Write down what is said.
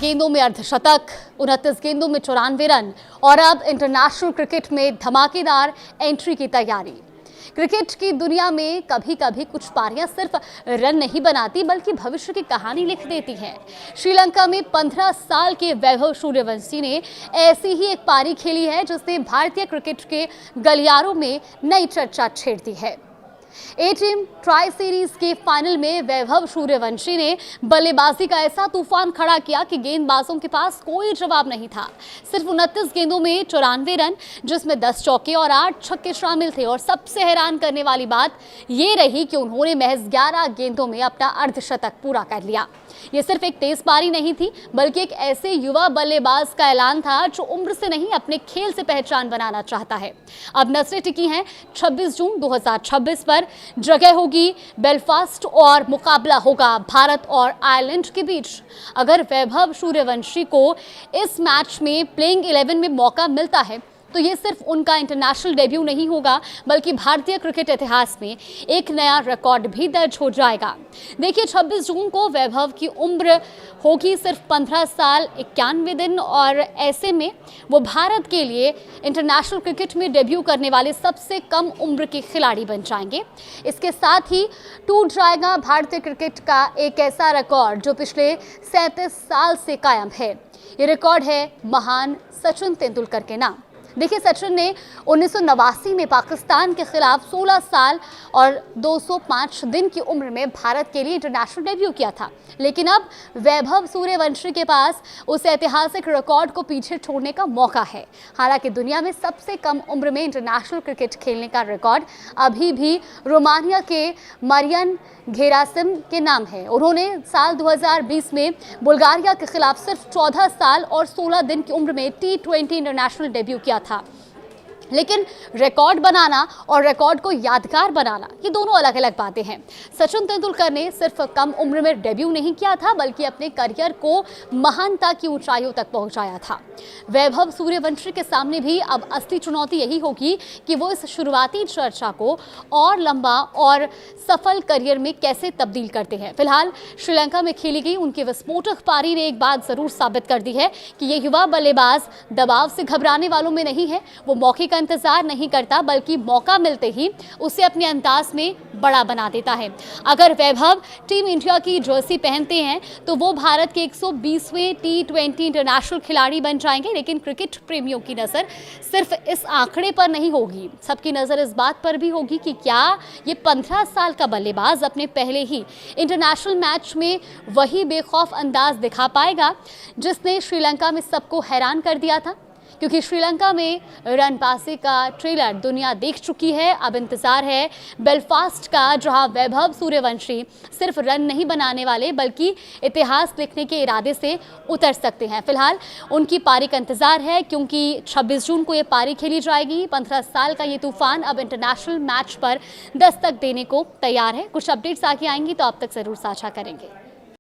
गेंदों में अर्धशतक, 29 गेंदों में 94 रन और अब इंटरनेशनल क्रिकेट में धमाकेदार एंट्री की तैयारी। क्रिकेट की दुनिया में कभी कभी कुछ पारियां सिर्फ रन नहीं बनाती बल्कि भविष्य की कहानी लिख देती हैं। श्रीलंका में 15 साल के वैभव सूर्यवंशी ने ऐसी ही एक पारी खेली है जिसने भारतीय क्रिकेट के गलियारों में नई चर्चा छेड़ दी है। ए टीम ट्राई सीरीज के फाइनल में वैभव सूर्यवंशी ने बल्लेबाजी का ऐसा तूफान खड़ा किया कि गेंदबाजों के पास कोई जवाब नहीं था। सिर्फ 29 गेंदों में 94 रन, जिसमें 10 चौके और 8 छक्के शामिल थे। और सबसे हैरान करने वाली बात ये रही कि उन्होंने महज 11 गेंदों में अपना अर्धशतक पूरा कर लिया। ये सिर्फ एक तेज पारी नहीं थी बल्कि एक ऐसे युवा बल्लेबाज का ऐलान था जो उम्र से नहीं अपने खेल से पहचान बनाना चाहता है। अब नजरें टिकी हैं 26 जून 2026 पर। जगह होगी बेलफास्ट और मुकाबला होगा भारत और आयरलैंड के बीच। अगर वैभव सूर्यवंशी को इस मैच में प्लेइंग 11 में मौका मिलता है तो ये सिर्फ उनका इंटरनेशनल डेब्यू नहीं होगा बल्कि भारतीय क्रिकेट इतिहास में एक नया रिकॉर्ड भी दर्ज हो जाएगा। देखिए, 26 जून को वैभव की उम्र होगी सिर्फ 15 साल 91 दिन और ऐसे में वो भारत के लिए इंटरनेशनल क्रिकेट में डेब्यू करने वाले सबसे कम उम्र के खिलाड़ी बन जाएंगे। इसके साथ ही टूट जाएगा भारतीय क्रिकेट का एक ऐसा रिकॉर्ड जो पिछले 37 साल से कायम है। ये रिकॉर्ड है महान सचिन तेंदुलकर के नाम। देखिए, सचिन ने 1989 में पाकिस्तान के खिलाफ 16 साल और 205 दिन की उम्र में भारत के लिए इंटरनेशनल डेब्यू किया था। लेकिन अब वैभव सूर्यवंशी के पास उस ऐतिहासिक रिकॉर्ड को पीछे छोड़ने का मौका है। हालांकि दुनिया में सबसे कम उम्र में इंटरनेशनल क्रिकेट खेलने का रिकॉर्ड अभी भी रोमानिया के मरियन घेरासिम के नाम है। उन्होंने साल 2020 में बुल्गारिया के खिलाफ सिर्फ 14 साल और 16 दिन की उम्र में T20 इंटरनेशनल डेब्यू किया था। लेकिन रिकॉर्ड बनाना और रिकॉर्ड को यादगार बनाना ये दोनों अलग अलग बातें हैं। सचिन तेंदुलकर ने सिर्फ कम उम्र में डेब्यू नहीं किया था बल्कि अपने करियर को महानता की ऊंचाइयों तक पहुंचाया था। वैभव सूर्यवंशी के सामने भी अब असली चुनौती यही होगी कि वो इस शुरुआती चर्चा को और लंबा और सफल करियर में कैसे तब्दील करते हैं। फिलहाल श्रीलंका में खेली गई उनकी विस्फोटक पारी ने एक बात जरूर साबित कर दी है कि ये युवा बल्लेबाज दबाव से घबराने वालों में नहीं है। वो मौके का इंतजार नहीं करता बल्कि मौका मिलते ही उसे अपने अंदाज में बड़ा बना देता है। अगर वैभव टीम इंडिया की जर्सी पहनते हैं तो वो भारत के 120वें T20 इंटरनेशनल खिलाड़ी बन जाएंगे। लेकिन क्रिकेट प्रेमियों की नजर सिर्फ इस आंकड़े पर नहीं होगी, सबकी नजर इस बात पर भी होगी कि क्या ये 15 साल का बल्लेबाज अपने पहले ही इंटरनेशनल मैच में वही बेखौफ अंदाज दिखा पाएगा जिसने श्रीलंका में सबको हैरान कर दिया था। क्योंकि श्रीलंका में रणबाजी का ट्रेलर दुनिया देख चुकी है। अब इंतजार है बेलफास्ट का, जहां वैभव सूर्यवंशी सिर्फ रन नहीं बनाने वाले बल्कि इतिहास लिखने के इरादे से उतर सकते हैं। फिलहाल उनकी पारी का इंतजार है क्योंकि 26 जून को ये पारी खेली जाएगी। 15 साल का ये तूफान अब इंटरनेशनल मैच पर दस्तक देने को तैयार है। कुछ अपडेट्स आगे आएंगी तो आप तक जरूर साझा करेंगे।